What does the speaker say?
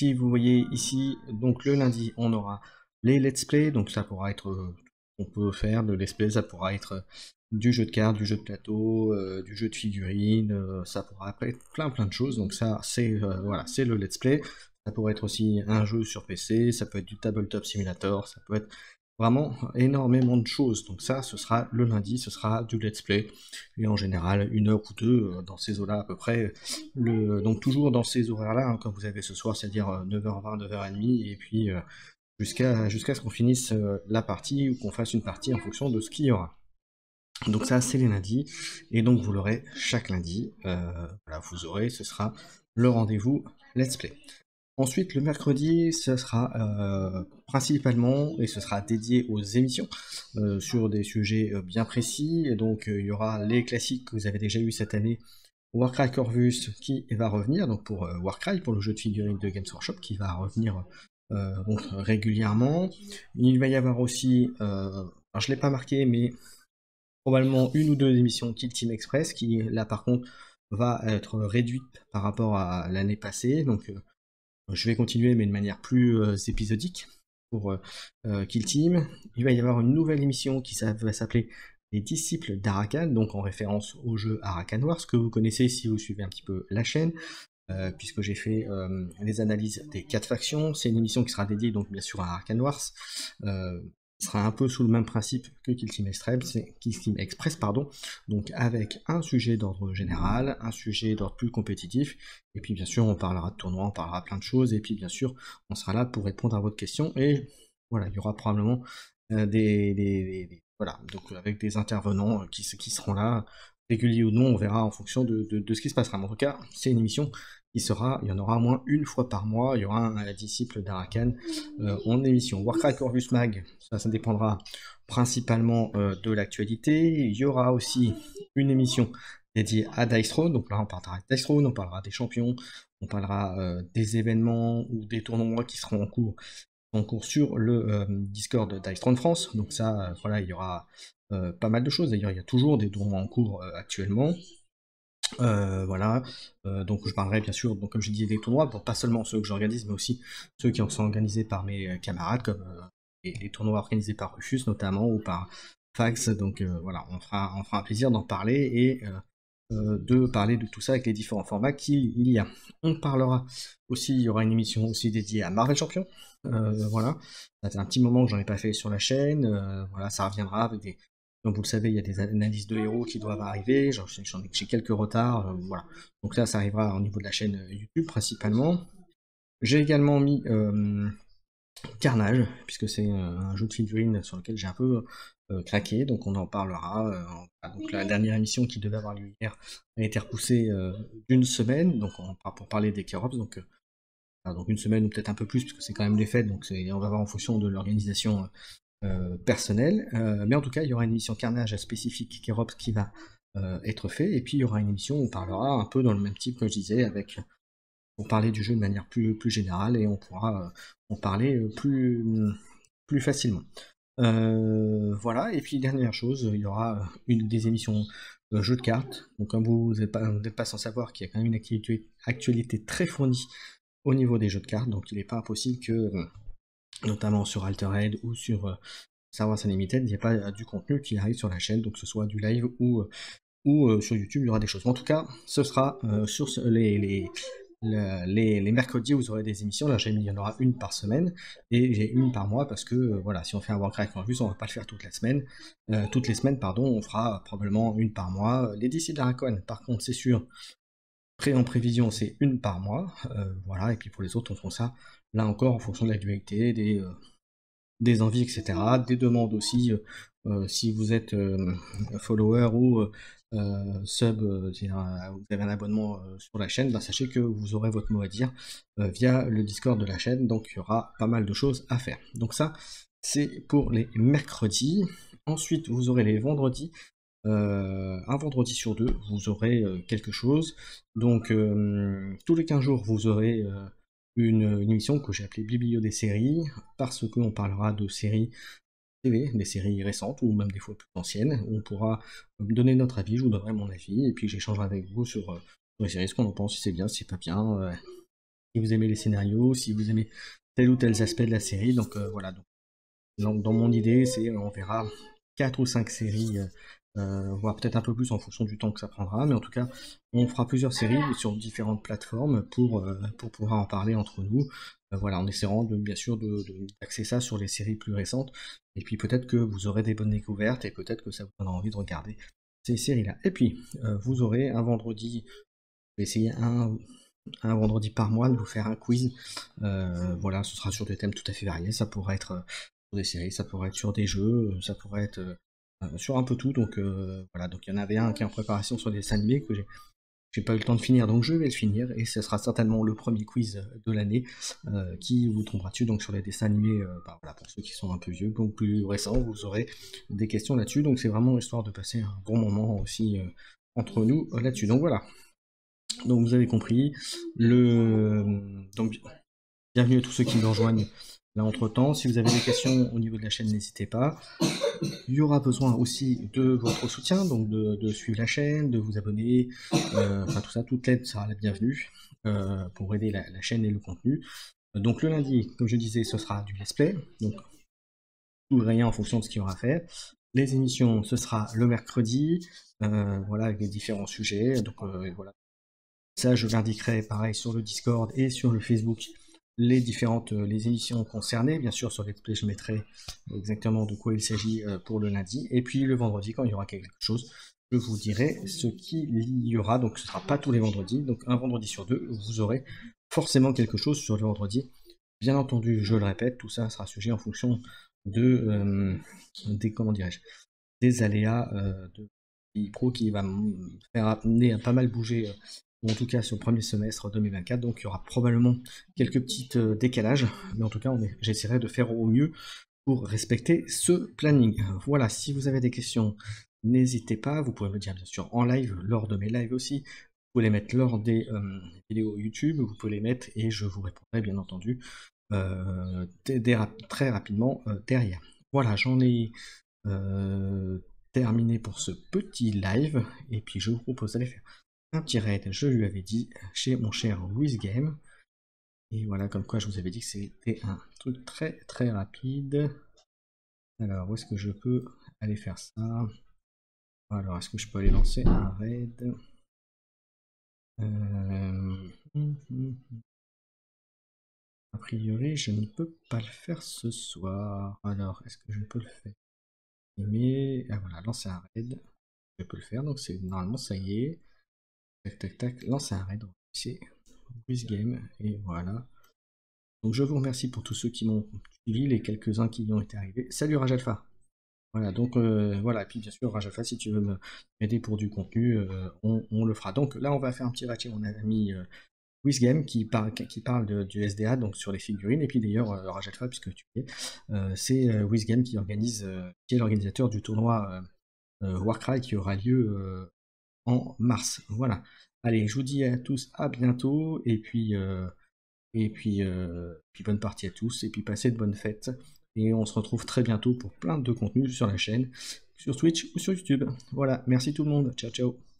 si vous voyez ici, donc le lundi, on aura les let's play, donc ça pourra être, on peut faire de let's play, ça pourra être du jeu de cartes, du jeu de plateau, du jeu de figurines, ça pourra être plein de choses, donc ça c'est voilà, c'est le let's play. Ça pourrait être aussi un jeu sur PC, ça peut être du tabletop simulator, ça peut être vraiment énormément de choses. Donc ça, ce sera le lundi, ce sera du let's play, et en général 1 heure ou 2 dans ces eaux-là à peu près. Donc toujours dans ces horaires-là, hein, comme vous avez ce soir, c'est-à-dire 9h20, 9h30, et puis jusqu'à ce qu'on finisse la partie, ou qu'on fasse une partie en fonction de ce qu'il y aura. Donc ça, c'est les lundis, et donc vous l'aurez chaque lundi. Voilà, vous aurez, ce sera le rendez-vous let's play. Ensuite, le mercredi, ce sera principalement, et ce sera dédié aux émissions, sur des sujets bien précis. Et donc, il y aura les classiques que vous avez déjà eu cette année, Warcry Corvus qui va revenir, donc pour Warcry, pour le jeu de figurines de Games Workshop, qui va revenir donc régulièrement. Il va y avoir aussi, alors je ne l'ai pas marqué, mais probablement 1 ou 2 émissions Kill Team Express, qui là par contre va être réduite par rapport à l'année passée. Donc je vais continuer, mais de manière plus épisodique pour Kill Team. Il va y avoir une nouvelle émission qui va s'appeler Les Disciples d'Arakan, donc en référence au jeu Arakan Wars, que vous connaissez si vous suivez un petit peu la chaîne, puisque j'ai fait les analyses des 4 factions. C'est une émission qui sera dédiée donc bien sûr à Arakan Wars, qui sera un peu sous le même principe que Kill Team Express, pardon, donc avec un sujet d'ordre général, un sujet d'ordre plus compétitif, et puis bien sûr on parlera de tournois, on parlera plein de choses, et puis bien sûr on sera là pour répondre à votre question, et voilà, il y aura probablement voilà, donc avec des intervenants qui seront là, réguliers ou non, on verra en fonction de ce qui se passera. Mais en tout cas, c'est une émission il y en aura au moins 1 fois par mois, il y aura un disciple d'Arakan en émission. Warcry Corvus Mag, ça dépendra principalement de l'actualité. Il y aura aussi une émission dédiée à Dice Throne, donc là on parlera de Dice Throne, on parlera des champions, on parlera des événements ou des tournois qui seront en cours sur le Discord Dice Throne France. Donc ça, voilà, il y aura pas mal de choses. D'ailleurs, il y a toujours des tournois en cours actuellement. Voilà, donc je parlerai bien sûr, donc comme je dis, des tournois, bon, pas seulement ceux que j'organise, mais aussi ceux qui sont organisés par mes camarades, comme les tournois organisés par Rufus notamment, ou par Fax. Donc voilà, on fera un plaisir d'en parler, et de parler de tout ça avec les différents formats qu'il y a. On parlera aussi, il y aura une émission aussi dédiée à Marvel Champion. Voilà, ça fait un petit moment que j'en ai pas fait sur la chaîne. Voilà, ça reviendra avec des, comme vous le savez, il y a des analyses de héros qui doivent arriver. J'ai quelques retards, voilà. Donc là, ça arrivera au niveau de la chaîne YouTube principalement. J'ai également mis Carnage, puisque c'est un jeu de figurines sur lequel j'ai un peu craqué, donc on en parlera. Donc la dernière émission qui devait avoir lieu hier a été repoussée d'une semaine, donc pour parler des Kerops, donc 1 semaine ou peut-être un peu plus, puisque c'est quand même les fêtes, donc on va voir en fonction de l'organisation personnelle. Mais en tout cas, il y aura une émission Carnage spécifique Kerops qui va être fait, et puis il y aura une émission où on parlera un peu dans le même type que je disais, pour parler du jeu de manière plus générale, et on pourra en parler plus facilement. Voilà, et puis dernière chose, il y aura une des émissions jeux de cartes. Donc comme vous n'êtes pas sans savoir qu'il y a quand même une actualité très fournie au niveau des jeux de cartes, donc il n'est pas impossible que, notamment sur Altered ou sur Star Wars Unlimited, il n'y a pas du contenu qui arrive sur la chaîne, donc que ce soit du live ou sur YouTube, il y aura des choses. Mais en tout cas, ce sera sur les mercredis où vous aurez des émissions. Là, j'ai mis, il y en aura 1 par semaine, et j'ai 1 par mois, parce que voilà, si on fait un Warcraft en vue, on va pas le faire toutes les semaines, pardon, on fera probablement 1 par mois. Les DC Dracon, par contre, c'est sûr, en prévision, c'est 1 par mois, voilà, et puis pour les autres, on fera ça, là encore, en fonction de l'actualité, des envies, etc., des demandes aussi, si vous êtes follower ou sub, vous avez un abonnement sur la chaîne, sachez que vous aurez votre mot à dire via le Discord de la chaîne, donc il y aura pas mal de choses à faire. Donc ça, c'est pour les mercredis. Ensuite, vous aurez les vendredis. Un vendredi sur 2, vous aurez quelque chose. Donc, tous les 15 jours, vous aurez une émission que j'ai appelée Biblio des séries, parce qu'on parlera de séries TV, des séries récentes, ou même des fois plus anciennes, où on pourra me donner notre avis, je vous donnerai mon avis, et puis j'échangerai avec vous sur les séries, ce qu'on en pense, si c'est bien, si c'est pas bien, si vous aimez les scénarios, si vous aimez tel ou tel aspect de la série. Donc voilà, donc, dans mon idée, on verra 4 ou 5 séries, voire peut-être un peu plus en fonction du temps que ça prendra, mais en tout cas, on fera plusieurs séries sur différentes plateformes pour pouvoir en parler entre nous. Voilà, en essayant bien sûr d'axer ça sur les séries plus récentes, et puis peut-être que vous aurez des bonnes découvertes, et peut-être que ça vous donnera envie de regarder ces séries-là. Et puis, vous aurez un vendredi, je vais essayer un vendredi par mois de vous faire un quiz. Voilà, ce sera sur des thèmes tout à fait variés. Ça pourrait être sur des séries, ça pourrait être sur des jeux, ça pourrait être sur un peu tout. Donc voilà, donc il y en avait un qui est en préparation sur des dessins animés que j'ai pas eu le temps de finir, donc je vais le finir, et ce sera certainement le premier quiz de l'année qui vous tombera dessus, donc sur les dessins animés, voilà, pour ceux qui sont un peu vieux, donc plus récents, vous aurez des questions là-dessus, donc c'est vraiment histoire de passer un bon moment aussi entre nous là-dessus. Donc voilà, donc vous avez compris, donc bienvenue à tous ceux qui nous rejoignent là entre-temps. Si vous avez des questions au niveau de la chaîne, n'hésitez pas. Il y aura besoin aussi de votre soutien, donc de suivre la chaîne, de vous abonner, enfin tout ça, toute l'aide sera la bienvenue pour aider la chaîne et le contenu. Donc le lundi, comme je disais, ce sera du let's play, donc tout ou rien en fonction de ce qu'il y aura à faire. Les émissions, ce sera le mercredi, voilà, avec les différents sujets, donc voilà. Ça, je l'indiquerai pareil sur le Discord et sur le Facebook, les émissions concernées. Bien sûr, sur Let's Play, je mettrai exactement de quoi il s'agit pour le lundi. Et puis le vendredi, quand il y aura quelque chose, je vous dirai ce qu'il y aura. Donc ce ne sera pas tous les vendredis. Donc un vendredi sur deux, vous aurez forcément quelque chose sur le vendredi. Bien entendu, je le répète, tout ça sera sujet en fonction des aléas de Pro qui va me faire amener à pas mal bouger, ou en tout cas sur le premier semestre 2024, donc il y aura probablement quelques petits décalages, mais en tout cas j'essaierai de faire au mieux pour respecter ce planning. Voilà, si vous avez des questions, n'hésitez pas, vous pouvez me dire bien sûr en live, lors de mes lives aussi, vous pouvez les mettre lors des vidéos YouTube, vous pouvez les mettre et je vous répondrai bien entendu très rapidement derrière. Voilà, j'en ai terminé pour ce petit live, et puis je vous propose d'aller faire un petit raid, je lui avais dit, chez mon cher WizGame. Et voilà, comme quoi je vous avais dit que c'était un truc très très rapide. Alors, où est-ce que je peux aller faire ça? Alors, est-ce que je peux aller lancer un raid? A priori, je ne peux pas le faire ce soir. Alors, est-ce que je peux le faire? Mais, ah voilà, lancer un raid. Je peux le faire, donc c'est normalement ça y est. Tac tac tac, lancer un raid. C'est WizGame, et voilà. Donc je vous remercie pour tous ceux qui m'ont suivi, les quelques-uns qui y ont été arrivés. Salut Raj Alpha. Voilà, donc voilà, et puis bien sûr Raj Alpha, si tu veux m'aider pour du contenu, on le fera. Donc là on va faire un petit raid chez mon ami WizGame qui parle du SDA, donc sur les figurines, et puis d'ailleurs Raj Alpha, puisque tu es, c'est WizGame qui est l'organisateur du tournoi Warcry qui aura lieu en mars. Voilà. Allez, je vous dis à tous à bientôt, puis bonne partie à tous, et puis passez de bonnes fêtes. Et on se retrouve très bientôt pour plein de contenus sur la chaîne, sur Twitch ou sur YouTube. Voilà, merci tout le monde. Ciao, ciao.